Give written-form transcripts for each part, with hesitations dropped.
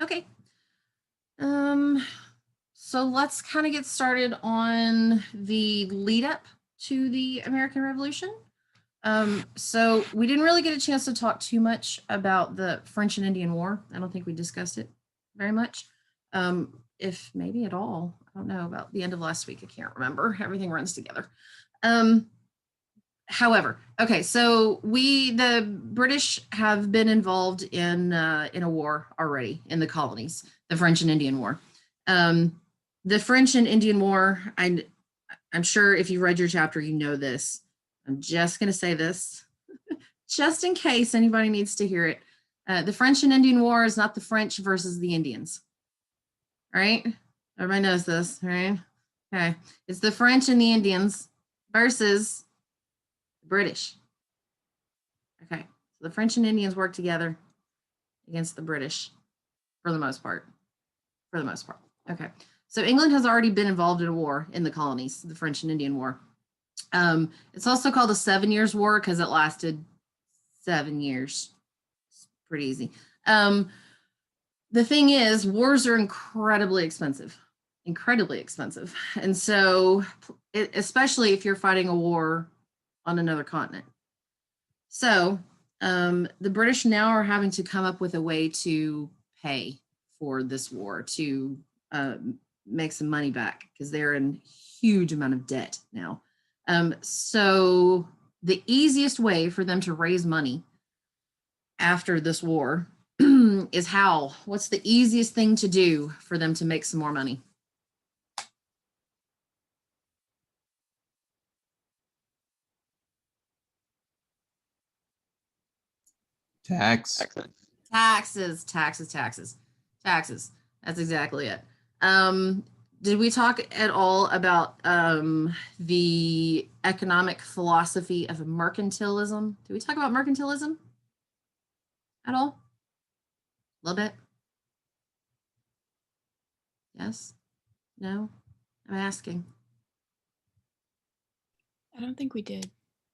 Okay. So let's kind of get started on the lead up to the American Revolution. So we didn't really get a chance to talk too much about the French and Indian War. I don't think we discussed it very much. If maybe at all. I don't know, about the end of last week. I can't remember. Everything runs together. However, okay, so the British have been involved in a war already in the colonies, the French and Indian War. The French and Indian War, I'm sure if you read your chapter, you know this. I'm just going to say this, just in case anybody needs to hear it. The French and Indian War is not the French versus the Indians. All right? Everybody knows this, right? Okay. It's the French and the Indians versus the British. Okay. So the French and Indians work together against the British for the most part. For the most part. Okay. So England has already been involved in a war in the colonies, the French and Indian War. It's also called the 7 Years' War because it lasted 7 years. It's pretty easy. The thing is, wars are incredibly expensive, and so especially if you're fighting a war on another continent. So the British now are having to come up with a way to pay for this war, to make some money back, because they're in huge amount of debt now. So the easiest way for them to raise money after this war is how? What's the easiest thing to do for them to make some more money? Tax. Taxes, taxes, taxes, taxes. That's exactly it. Did we talk at all about the economic philosophy of mercantilism? Did we talk about mercantilism at all? A little bit? Yes? No? I'm asking. I don't think we did.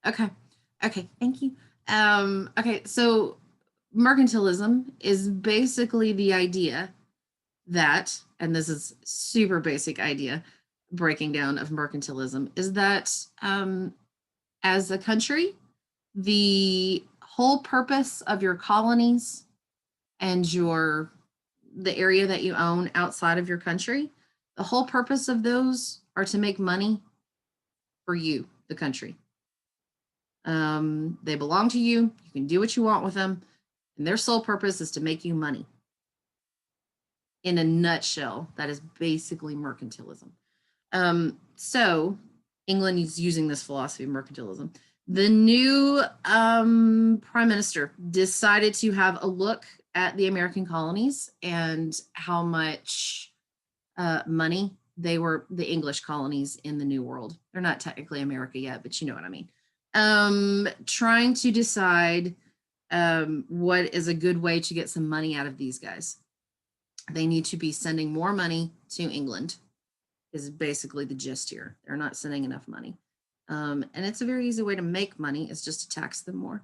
Okay. Okay. Thank you. Okay. So mercantilism is basically the idea that, and this is super basic idea, breaking down of mercantilism, is that as a country, the whole purpose of your colonies and the area that you own outside of your country, the whole purpose of those are to make money for you, the country. They belong to you. You can do what you want with them. And their sole purpose is to make you money. In a nutshell, that is basically mercantilism. So England is using this philosophy of mercantilism. The new prime minister decided to have a look at the American colonies and how much money they were, the English colonies in the New World. They're not technically America yet, but you know what I mean. Trying to decide what is a good way to get some money out of these guys. They need to be sending more money to England, is basically the gist here. They're not sending enough money. And it's a very easy way to make money, is just to tax them more.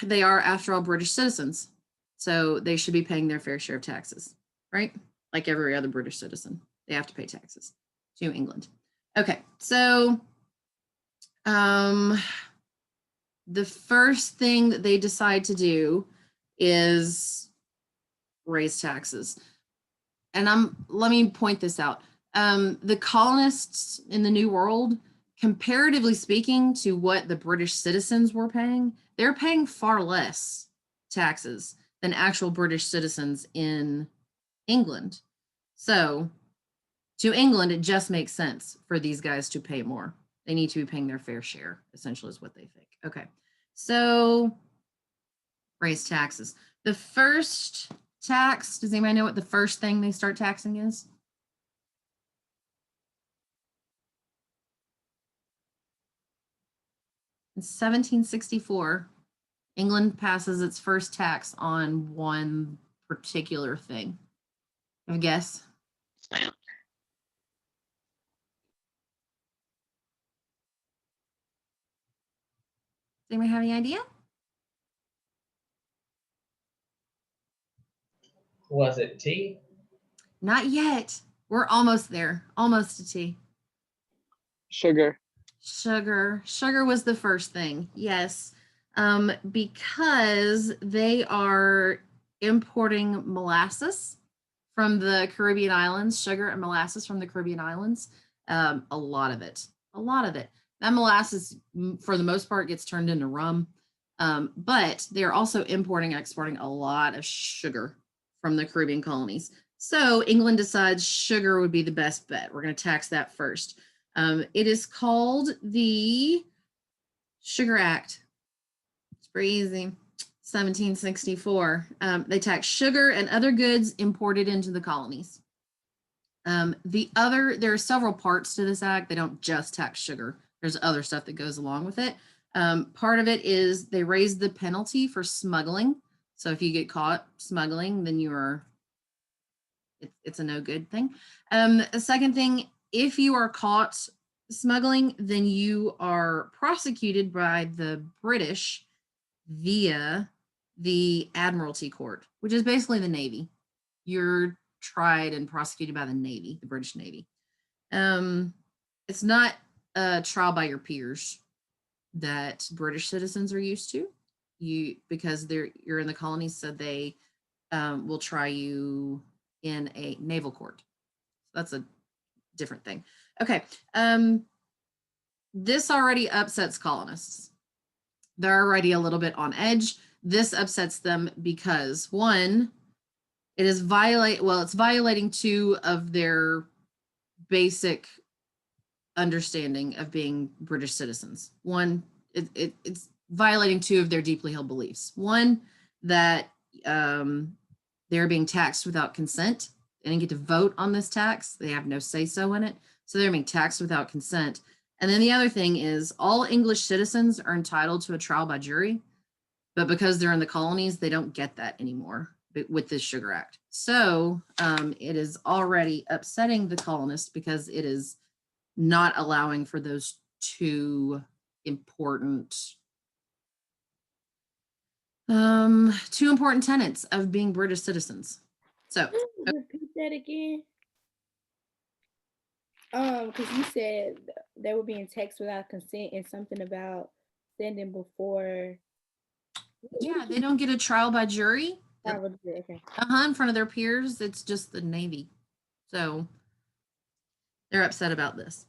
They are, after all, British citizens, so they should be paying their fair share of taxes, right? Like every other British citizen, they have to pay taxes to England. Okay, so the first thing that they decide to do is raise taxes. And let me point this out. The colonists in the New World, comparatively speaking to what the British citizens were paying, they're paying far less taxes than actual British citizens in England. So to England, it just makes sense for these guys to pay more. They need to be paying their fair share, essentially, is what they think. Okay, so raise taxes. The first tax, does anybody know what the first thing they start taxing is? In 1764, England passes its first tax on one particular thing. Have a guess? Stamp. Does anybody have any idea? Was it tea? Not yet. We're almost there. Almost to tea. Sugar. Sugar. Sugar was the first thing. Yes. Because they are importing molasses from the Caribbean islands, sugar and molasses from the Caribbean islands. A lot of it. A lot of it. That molasses, for the most part, gets turned into rum. But they're also importing, exporting a lot of sugar from the Caribbean colonies. So England decides sugar would be the best bet. We're going to tax that first. It is called the Sugar Act. It's pretty easy. 1764. They tax sugar and other goods imported into the colonies. There are several parts to this act. They don't just tax sugar. There's other stuff that goes along with it. Part of it is they raise the penalty for smuggling. So if you get caught smuggling, then it's a no good thing. The second thing, if you are caught smuggling, then you are prosecuted by the British via the Admiralty Court, which is basically the Navy. You're tried and prosecuted by the Navy, the British Navy. It's not a trial by your peers that British citizens are used to. Because you're in the colonies, so they will try you in a naval court. That's a different thing. Okay. This already upsets colonists. They're already a little bit on edge. This upsets them because one, it's violating two of their basic understanding of being British citizens. One, it's violating two of their deeply held beliefs. One, that they're being taxed without consent. They didn't get to vote on this tax. They have no say-so in it. So they're being taxed without consent. And then the other thing is all English citizens are entitled to a trial by jury, but because they're in the colonies, they don't get that anymore with this Sugar Act. So it is already upsetting the colonists because it is not allowing for those two important tenets of being British citizens. So repeat that again. Because you said they were being taxed without consent and something about sending before. Yeah, they don't get a trial by jury. Okay. In front of their peers. It's just the Navy. So they're upset about this.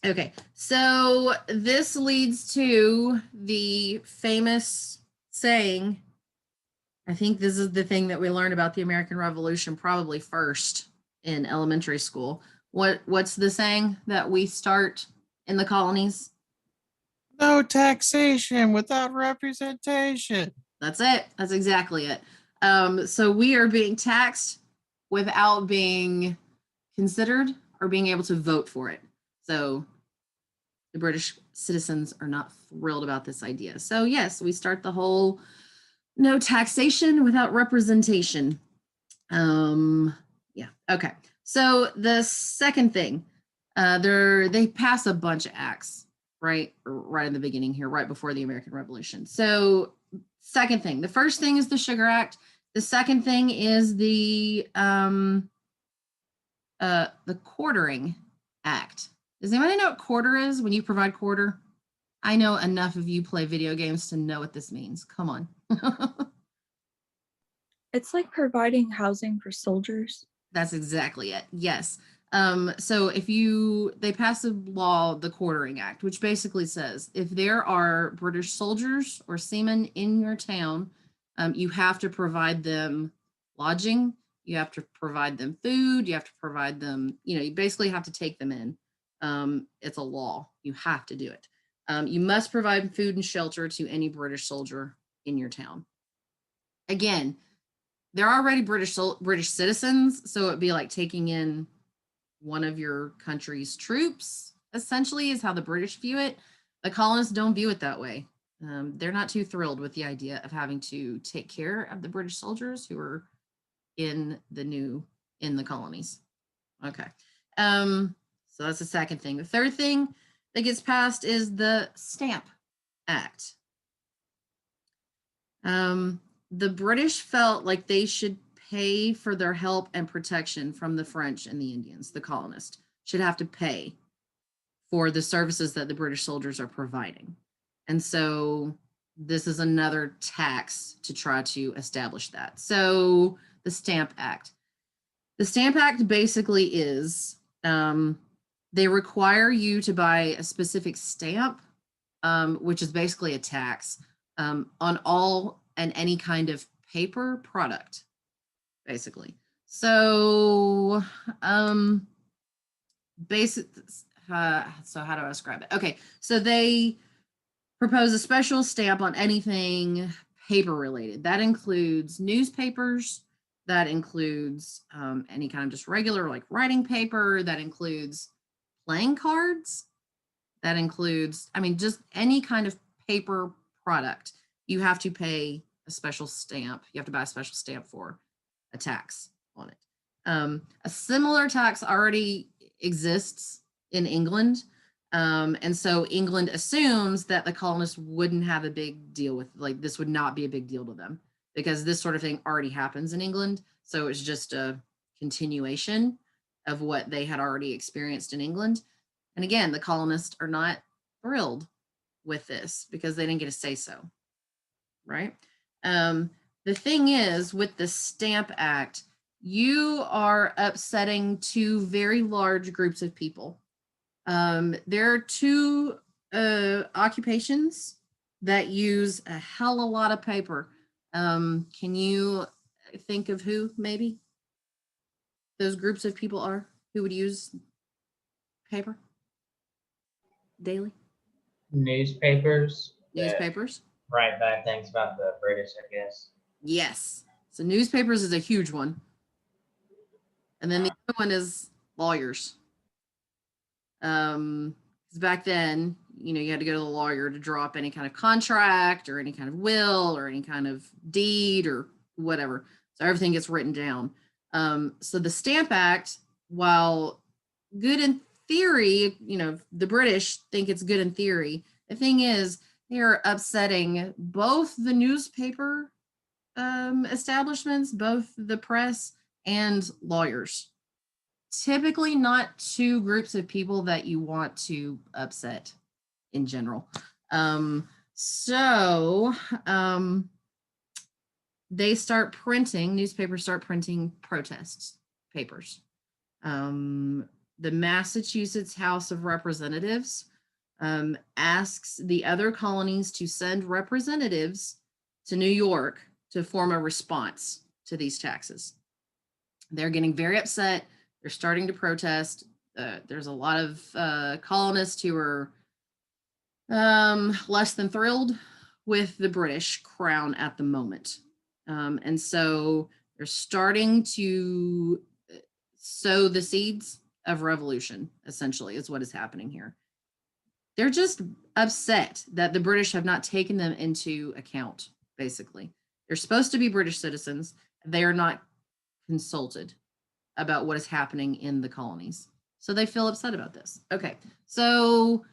Okay, so this leads to the famous saying, I think this is the thing that we learned about the American Revolution probably first in elementary school. What's the saying that we start in the colonies? No taxation without representation. That's it. That's exactly it. So we are being taxed without being considered or being able to vote for it. So the British citizens are not thrilled about this idea. So yes, we start the whole no taxation without representation. Yeah, okay. So the second thing, they pass a bunch of acts, right in the beginning here, right before the American Revolution. So second thing, the first thing is the Sugar Act. The second thing is the Quartering Act. Does anybody know what quarter is when you provide quarter? I know enough of you play video games to know what this means. Come on. It's like providing housing for soldiers. That's exactly it. Yes. So they pass a law, the Quartering Act, which basically says if there are British soldiers or seamen in your town, you have to provide them lodging, you have to provide them food, you have to provide them, you basically have to take them in. It's a law. You have to do it. You must provide food and shelter to any British soldier in your town. Again, they're already British citizens, so it'd be like taking in one of your country's troops, essentially, is how the British view it. The colonists don't view it that way. They're not too thrilled with the idea of having to take care of the British soldiers who are in the colonies. Okay. So that's the second thing. The third thing that gets passed is the Stamp Act. The British felt like they should pay for their help and protection from the French and the Indians. The colonists should have to pay for the services that the British soldiers are providing. And so this is another tax to try to establish that. So the Stamp Act. The Stamp Act basically is they require you to buy a specific stamp, which is basically a tax on all and any kind of paper product, basically. So so how do I describe it? Okay, so they propose a special stamp on anything paper related. That includes newspapers, that includes any kind of just regular like writing paper, that includes playing cards, that includes, I mean, just any kind of paper product. You have to pay a special stamp. You have to buy a special stamp for a tax on it. A similar tax already exists in England. And so England assumes that the colonists wouldn't have a big deal with, like, this would not be a big deal to them because this sort of thing already happens in England. So it's just a continuation of what they had already experienced in England. And again, the colonists are not thrilled with this because they didn't get a say so, right? The thing is, with the Stamp Act, you are upsetting two very large groups of people. There are two occupations that use a hell of a lot of paper. Can you think of who maybe those groups of people are who would use paper daily? Newspapers that Newspapers? write bad things about the British, I guess. Yes. So newspapers is a huge one. And then the other one is lawyers. 'Cause back then, you know, you had to go to the lawyer to draw up any kind of contract or any kind of will or any kind of deed or whatever. So everything gets written down. So the Stamp Act, while good in theory, you know, the British think it's good in theory. The thing is, they are upsetting both the newspaper establishments, both the press and lawyers. Typically not two groups of people that you want to upset in general. They start printing, newspapers start printing protest papers. The Massachusetts House of Representatives asks the other colonies to send representatives to New York to form a response to these taxes. They're getting very upset. They're starting to protest. There's a lot of colonists who are less than thrilled with the British crown at the moment. And so they're starting to sow the seeds of revolution, essentially, is what is happening here. They're just upset that the British have not taken them into account, basically. They're supposed to be British citizens. They are not consulted about what is happening in the colonies. So they feel upset about this. Okay, so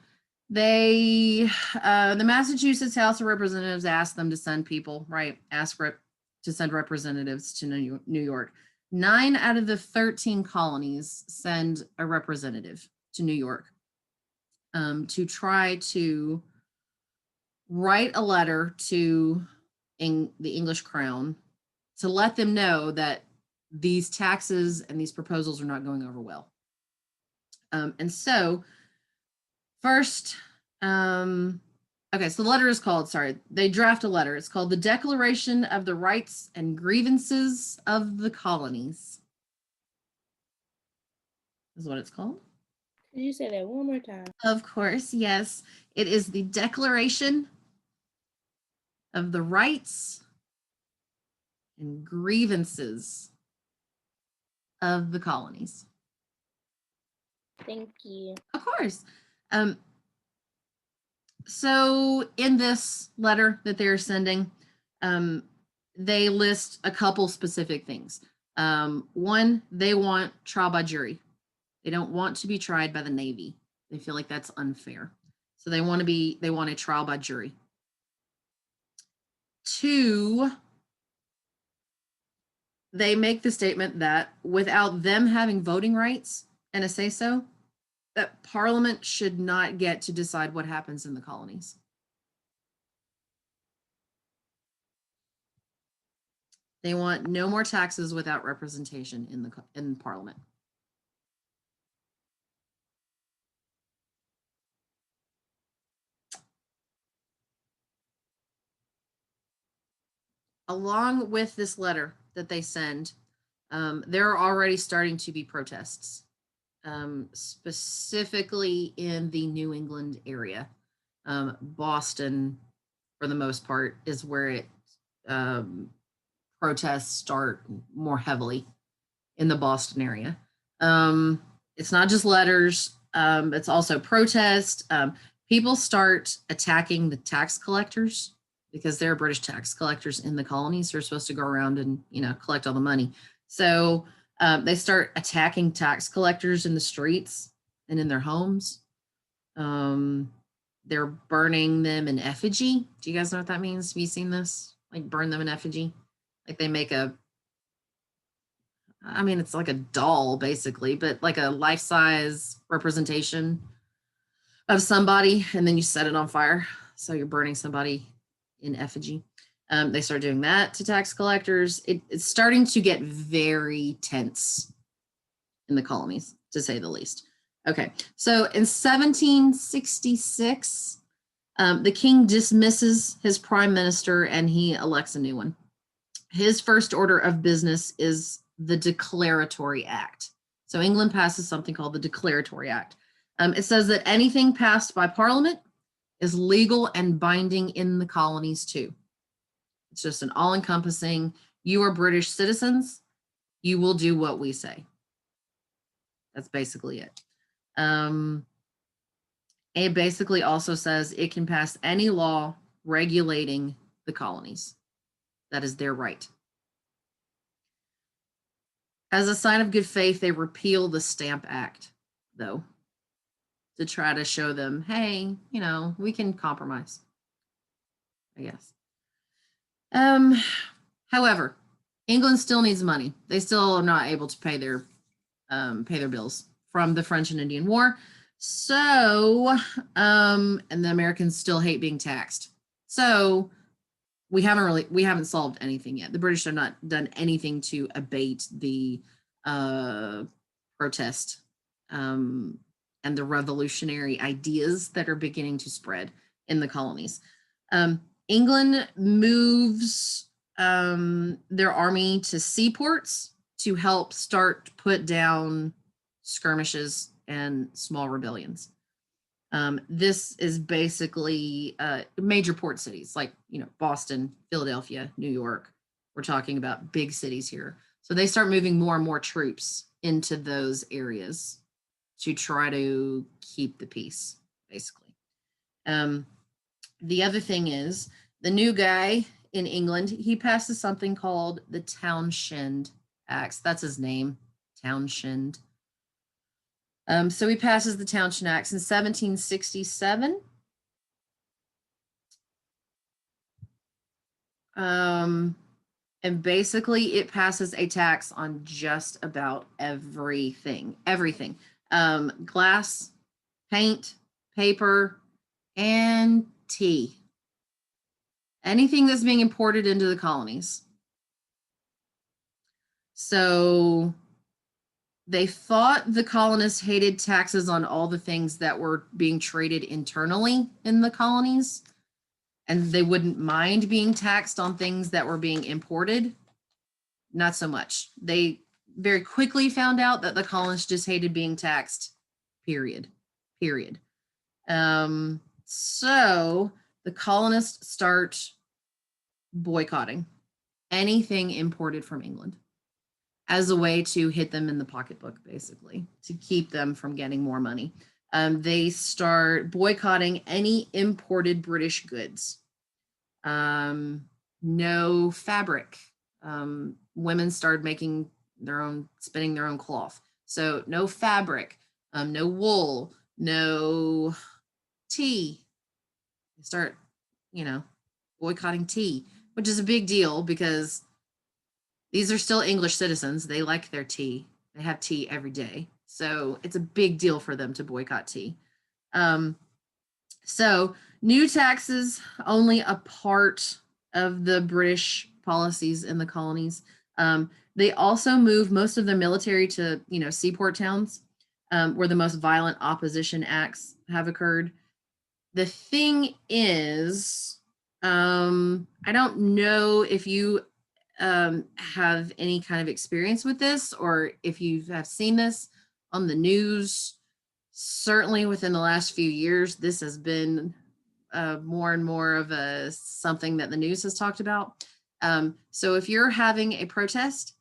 the Massachusetts House of Representatives asked them to send people, right? To send representatives to New York. 9 out of the 13 colonies send a representative to New York to try to write a letter to the English crown to let them know that these taxes and these proposals are not going over well. And so first, okay, so the letter is called, they draft a letter. It's called the Declaration of the Rights and Grievances of the Colonies. Is what it's called. Could you say that one more time? Of course, yes. It is the Declaration of the Rights and Grievances of the Colonies. Thank you. Of course. So in this letter that they're sending, they list a couple specific things. One, they want trial by jury. They don't want to be tried by the Navy. They feel like that's unfair. So they want a trial by jury. 2, they make the statement that without them having voting rights and a say-so, that Parliament should not get to decide what happens in the colonies. They want no more taxes without representation in Parliament. Along with this letter that they send, there are already starting to be protests, specifically in the New England area. Boston, for the most part, is where it protests start more heavily in the Boston area. It's not just letters, it's also protest. People start attacking the tax collectors because there are British tax collectors in the colonies. They're supposed to go around and, collect all the money. So they start attacking tax collectors in the streets and in their homes. They're burning them in effigy. Do you guys know what that means? Have you seen this? Like burn them in effigy? Like they make it's like a doll basically, but like a life-size representation of somebody, and then you set it on fire. So you're burning somebody in effigy. They start doing that to tax collectors. It's starting to get very tense in the colonies, to say the least. Okay, so in 1766, the king dismisses his prime minister and he elects a new one. His first order of business is the Declaratory Act. So England passes something called the Declaratory Act. It says that anything passed by Parliament is legal and binding in the colonies too. It's just an all-encompassing, you are British citizens, you will do what we say. That's basically it. It basically also says it can pass any law regulating the colonies. That is their right. As a sign of good faith, they repeal the Stamp Act, though, to try to show them, hey, we can compromise, I guess. However, England still needs money. They still are not able to pay their bills from the French and Indian War. So, and the Americans still hate being taxed. So we haven't solved anything yet. The British have not done anything to abate the protest and the revolutionary ideas that are beginning to spread in the colonies. England moves their army to seaports to help put down skirmishes and small rebellions. This is basically major port cities like, Boston, Philadelphia, New York. We're talking about big cities here. So they start moving more and more troops into those areas to try to keep the peace, basically. The other thing is the new guy in England, he passes something called the Townshend Acts. That's his name, Townshend. So he passes the Townshend Acts in 1767. And basically it passes a tax on just about everything. Glass, paint, paper, and tea. Anything that's being imported into the colonies. So they thought the colonists hated taxes on all the things that were being traded internally in the colonies, and they wouldn't mind being taxed on things that were being imported. Not so much. They very quickly found out that the colonists just hated being taxed, period. So the colonists start boycotting anything imported from England as a way to hit them in the pocketbook, basically, to keep them from getting more money. They start boycotting any imported British goods. No fabric. Women started spinning their own cloth. So no fabric, no wool, no tea. They start, boycotting tea, which is a big deal because These are still English citizens. They like their tea. They have tea every day. So it's a big deal for them to boycott tea. So new taxes, only a part of the British policies in the colonies. They also move most of their military to, seaport towns, where the most violent opposition acts have occurred. The thing is, I don't know if you have any kind of experience with this or if you have seen this on the news. Certainly within the last few years, this has been more and more of something that the news has talked about. So if you're having a protest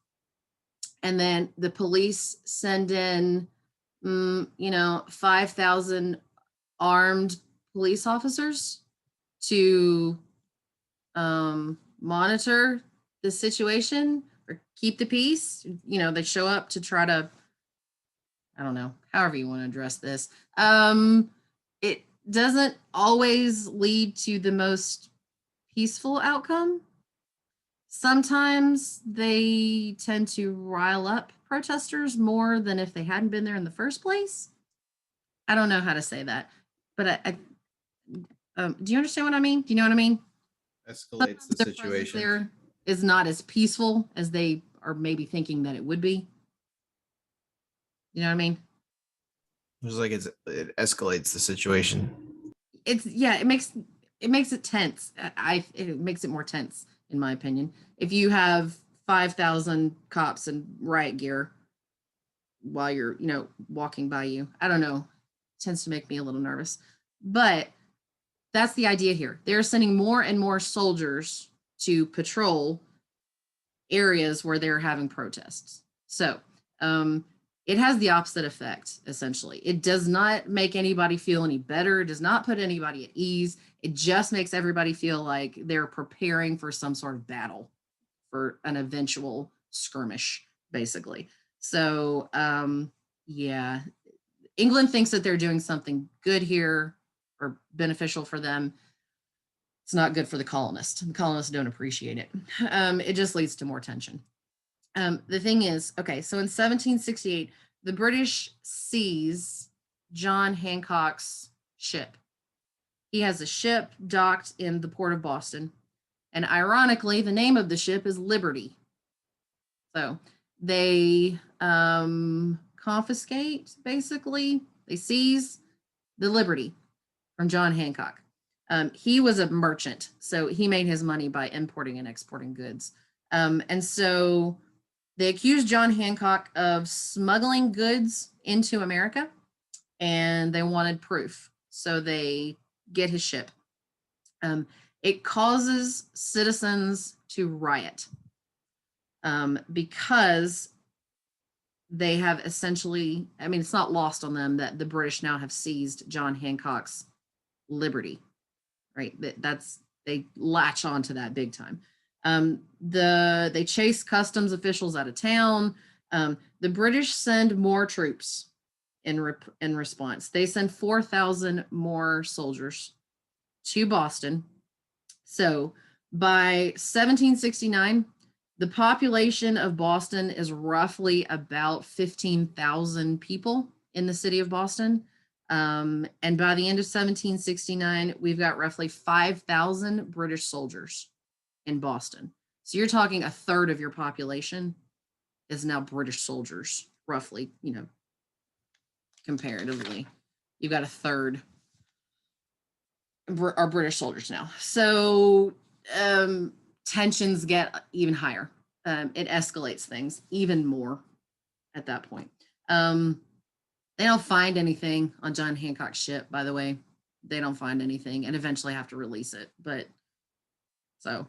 and then the police send in, 5,000 armed police officers to monitor the situation or keep the peace, they show up to try to, I don't know, however you want to address this. It doesn't always lead to the most peaceful outcome. Sometimes they tend to rile up protesters more than if they hadn't been there in the first place. I don't know how to say that, but do you understand what I mean? Do you know what I mean? Escalates the Sometimes their presence situation. there is not as peaceful as they are maybe thinking that it would be. You know what I mean? It's like it escalates the situation. It makes it tense. It makes it more tense, in my opinion. If you have 5,000 cops in riot gear while you're, walking by you, I don't know, it tends to make me a little nervous. But that's the idea here. They're sending more and more soldiers to patrol areas where they're having protests. So it has the opposite effect, essentially. It does not make anybody feel any better. It does not put anybody at ease. It just makes everybody feel like they're preparing for some sort of battle, for an eventual skirmish, basically. So yeah, England thinks that they're doing something good here or beneficial for them. It's not good for the colonists. The colonists don't appreciate it. It just leads to more tension. The thing is, okay, so in 1768, the British seize John Hancock's ship. He has a ship docked in the port of Boston. And ironically, the name of the ship is Liberty. So they confiscate, basically, they seize the Liberty from John Hancock. He was a merchant, so he made his money by importing and exporting goods. And so they accused John Hancock of smuggling goods into America, and they wanted proof. So they get his ship. It causes citizens to riot because they have essentially, it's not lost on them that the British now have seized John Hancock's liberty, right? They latch on to that big time. They chase customs officials out of town. The British send more troops in response. They send 4,000 more soldiers to Boston. So by 1769, the population of Boston is roughly about 15,000 people in the city of Boston. And by the end of 1769, we've got roughly 5,000 British soldiers in Boston. So you're talking a third of your population is now British soldiers, roughly, comparatively. You've got a third are British soldiers now. So tensions get even higher. It escalates things even more at that point. They don't find anything on John Hancock's ship, by the way. They don't find anything and eventually have to release it. But so,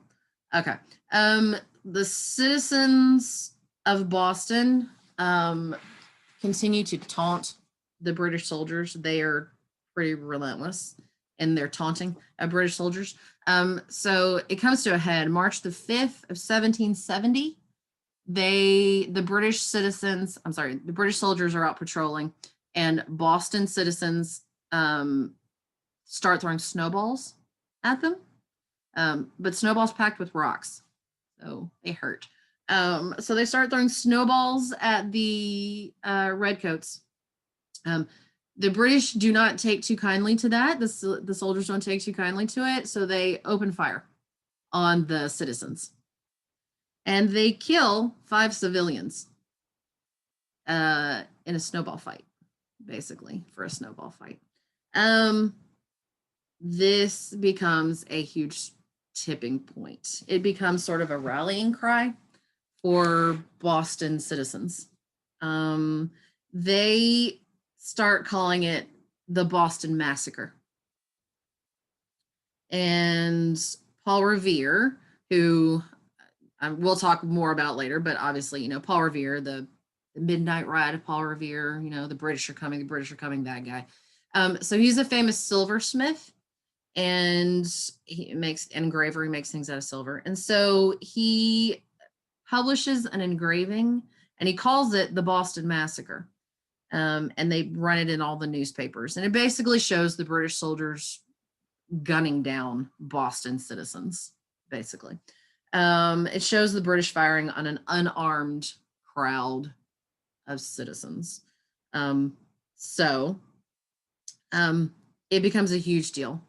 okay. The citizens of Boston continue to taunt the British soldiers. They are pretty relentless in their taunting of British soldiers. So it comes to a head. March the 5th of 1770, the British soldiers are out patrolling, and Boston citizens start throwing snowballs at them, but snowballs packed with rocks, so they hurt. So they start throwing snowballs at the redcoats. The British do not take too kindly to that. The soldiers don't take too kindly to it, so they open fire on the citizens, and they kill 5 civilians in a snowball fight, basically for a snowball fight. This becomes a huge tipping point. It becomes sort of a rallying cry for Boston citizens. They start calling it the Boston Massacre. And Paul Revere, who we'll talk more about later, but obviously, you know, Paul Revere, the Midnight Ride of Paul Revere, you know, the British are coming, that guy. So he's a famous silversmith, and he makes engraver, he makes things out of silver. And so he publishes an engraving and he calls it the Boston Massacre. And they run it in all the newspapers. And it basically shows the British soldiers gunning down Boston citizens, basically. It shows the British firing on an unarmed crowd of citizens. It becomes a huge deal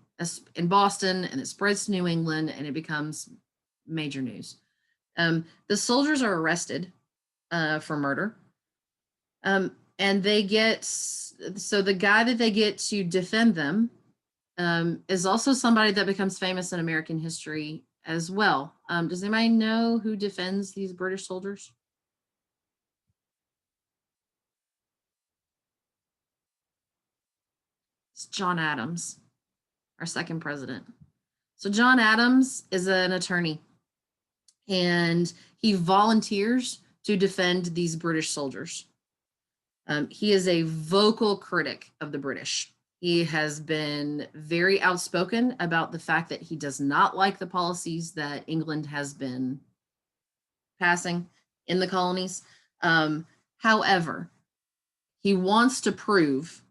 in Boston, and it spreads to New England, and it becomes major news. The soldiers are arrested for murder. And they get, so the guy that they get to defend them is also somebody that becomes famous in American history as well. Does anybody know who defends these British soldiers? It's John Adams, our second president. So John Adams is an attorney, and he volunteers to defend these British soldiers. He is a vocal critic of the British. He has been very outspoken about the fact that he does not like the policies that England has been passing in the colonies. However, he wants to prove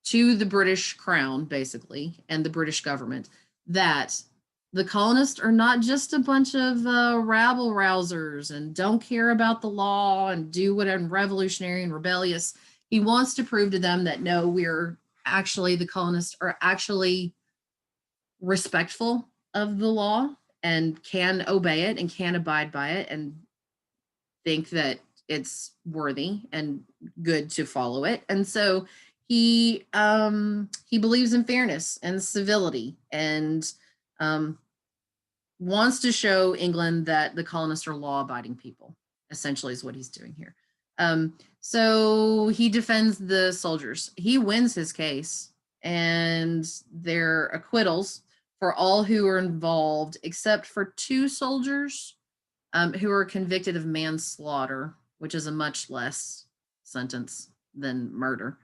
to the British crown, basically, and the British government that the colonists are not just a bunch of rabble rousers and don't care about the law and do whatever revolutionary and rebellious. He wants to prove to them that no, we're actually, the colonists are actually respectful of the law and can obey it and can abide by it and think that it's worthy and good to follow it. And so he believes in fairness and civility and wants to show England that the colonists are law-abiding people, essentially is what he's doing here. So he defends the soldiers. He wins his case, and they're acquittals for all who are involved, except for 2 soldiers who are convicted of manslaughter, which is a much less sentence than murder.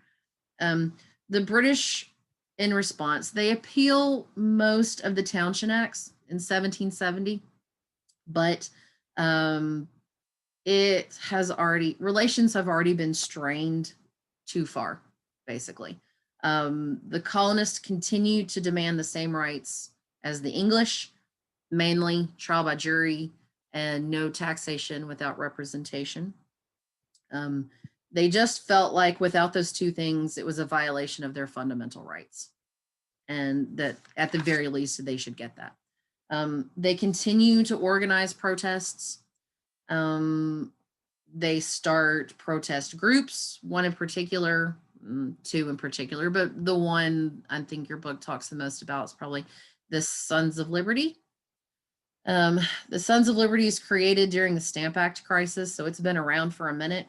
The British, in response, they appeal most of the Townshend Acts in 1770, but relations have already been strained too far, basically. The colonists continue to demand the same rights as the English, mainly trial by jury and no taxation without representation. They just felt like without those 2 things, it was a violation of their fundamental rights, and that at the very least, they should get that. They continue to organize protests. They start protest groups, one in particular, 2 in particular, but the one I think your book talks the most about is probably the Sons of Liberty. The Sons of Liberty is created during the Stamp Act crisis, so it's been around for a minute,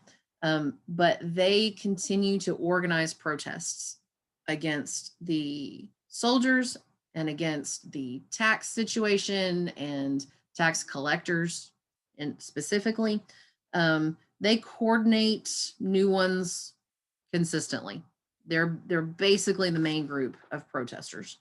but they continue to organize protests against the soldiers and against the tax situation and tax collectors, and specifically, they coordinate new ones consistently. They're basically the main group of protesters.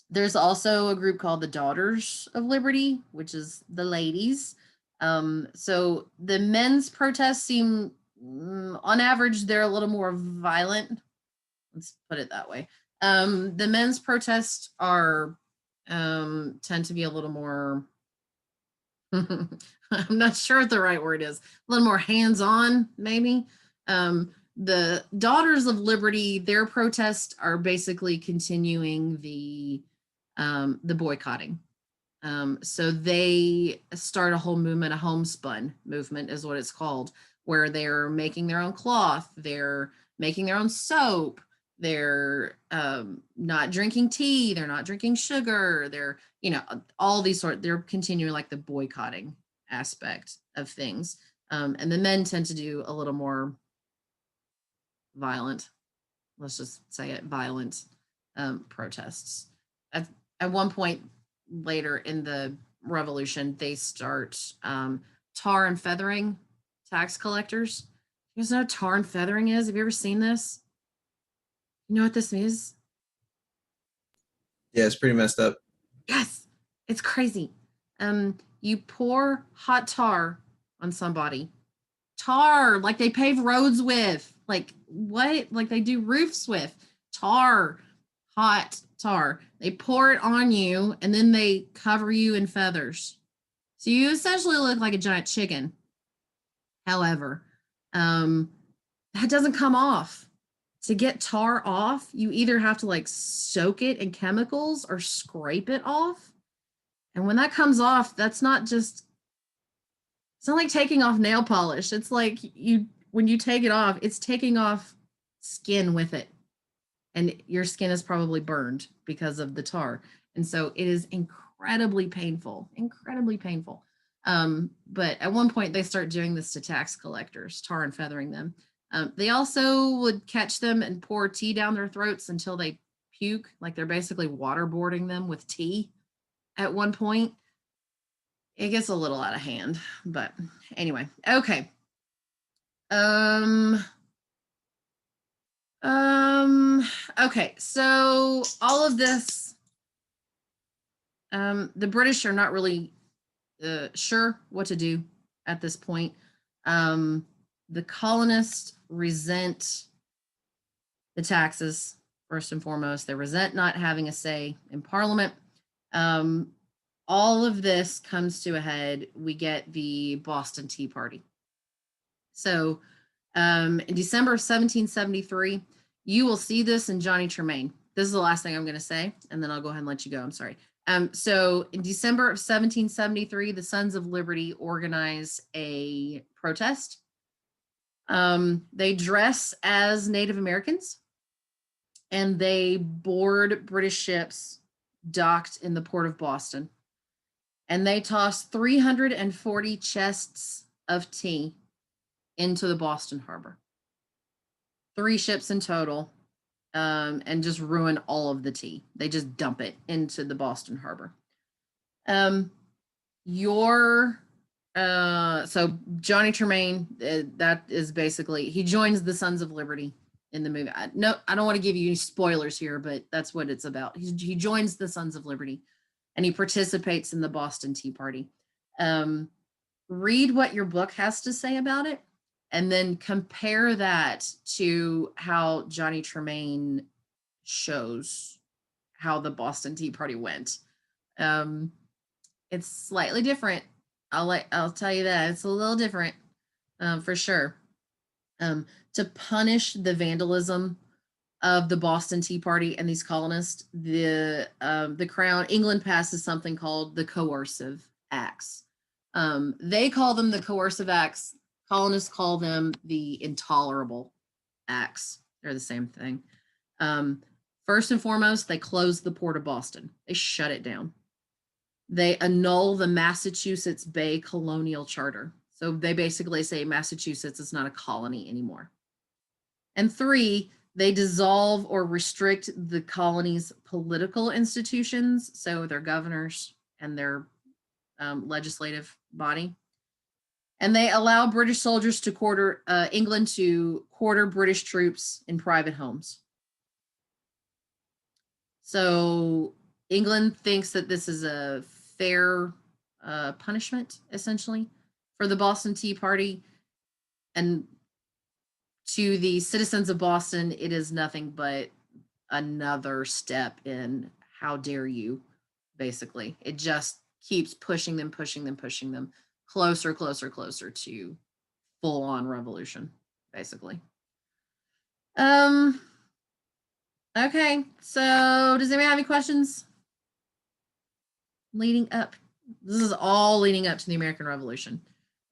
There's also a group called the Daughters of Liberty, which is the ladies. So the men's protests seem, on average, they're a little more violent. Let's put it that way. The men's protests are tend to be a little more I'm not sure what the right word is. A little more hands-on, maybe. The Daughters of Liberty, their protests are basically continuing the boycotting. So they start a whole movement, a homespun movement is what it's called, where they're making their own cloth, they're making their own soap, they're not drinking tea, they're not drinking sugar, they're, all these they're continuing like the boycotting aspect of things. And the men tend to do a little more violent, let's just say it, violent protests. At one point later in the revolution, they start tar and feathering tax collectors. You guys know what tar and feathering is? Have you ever seen this? You know what this is? Yeah, it's pretty messed up. Yes, it's crazy. You pour hot tar on somebody. Tar, like they pave roads with. Like what? Like they do roofs with. Tar, hot tar. They pour it on you and then they cover you in feathers. So you essentially look like a giant chicken. However, that doesn't come off. To get tar off, you either have to like soak it in chemicals or scrape it off. And when that comes off, that's not just, it's not like taking off nail polish. It's like when you take it off, it's taking off skin with it. And your skin is probably burned because of the tar. And so it is incredibly painful, incredibly painful. But at one point they start doing this to tax collectors, tar and feathering them. They also would catch them and pour tea down their throats until they puke, like they're basically waterboarding them with tea at one point. It gets a little out of hand, but anyway, okay. Okay, so all of this, the British are not really sure what to do at this point. The colonists resent the taxes, first and foremost. They resent not having a say in Parliament. All of this comes to a head. We get the Boston Tea Party. So in December of 1773, you will see this in Johnny Tremaine. This is the last thing I'm going to say, and then I'll go ahead and let you go. I'm sorry. So in December of 1773, the Sons of Liberty organize a protest. They dress as Native Americans, and they board British ships docked in the port of Boston. And they toss 340 chests of tea into the Boston harbor. 3 ships in total, and just ruin all of the tea. They just dump it into the Boston harbor. So Johnny Tremaine, that is basically, he joins the Sons of Liberty in the movie. I don't want to give you any spoilers here, but that's what it's about. He joins the Sons of Liberty and he participates in the Boston Tea Party. Read what your book has to say about it, and then compare that to how Johnny Tremaine shows how the Boston Tea Party went. It's slightly different. I'll tell you that it's a little different, for sure. To punish the vandalism of the Boston Tea Party and these colonists, the Crown, England passes something called the Coercive Acts. They call them the Coercive Acts. Colonists call them the Intolerable Acts. They're the same thing. First and foremost, they close the port of Boston. They shut it down. They annul the Massachusetts Bay Colonial Charter. So they basically say Massachusetts is not a colony anymore. And 3, they dissolve or restrict the colony's political institutions, so their governors and their legislative body. And they allow British soldiers to quarter England to quarter British troops in private homes. So England thinks that this is a fair punishment, essentially, for the Boston Tea Party. And to the citizens of Boston, it is nothing but another step in how dare you, basically. It just keeps pushing them closer to full on revolution, basically. Okay, so does anybody have any questions? Leading up, this is all leading up to the American Revolution.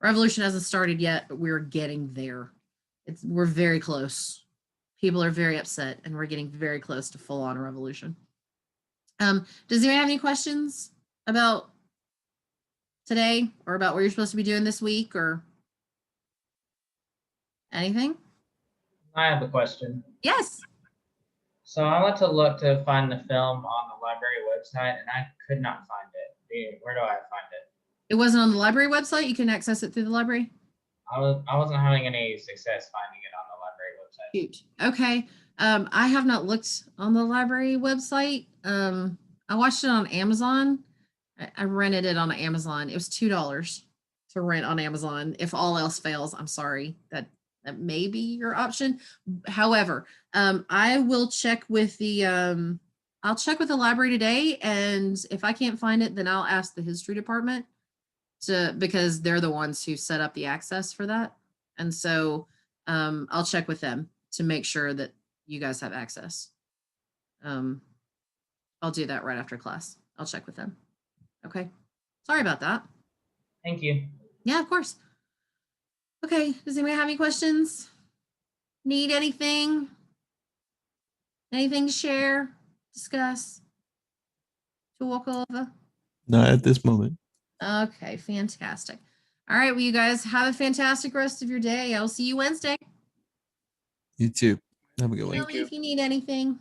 Revolution hasn't started yet, but we're getting there. We're very close. People are very upset, and we're getting very close to full on revolution. Does anyone have any questions about today or about what you're supposed to be doing this week or anything? I have a question. Yes. So I went to look to find the film on the library website and I could not find it. Where do I find it? It wasn't on the library website. You can access it through the library. I wasn't having any success finding it on the library website. Shoot. Okay. I have not looked on the library website. I watched it on Amazon. I rented it on Amazon. It was $2 to rent on Amazon. If all else fails, I'm sorry. That may be your option. However, I will check with the I'll check with the library today, and if I can't find it, then I'll ask the history department because they're the ones who set up the access for that. And so I'll check with them to make sure that you guys have access. I'll do that right after class. I'll check with them. Okay. Sorry about that. Thank you. Yeah, of course. Okay. Does anybody have any questions? Need anything? Anything to share, discuss, to walk over? Not at this moment. Okay, fantastic. All right, well, you guys have a fantastic rest of your day. I'll see you Wednesday. You too. Have a good one. Tell me if you need anything.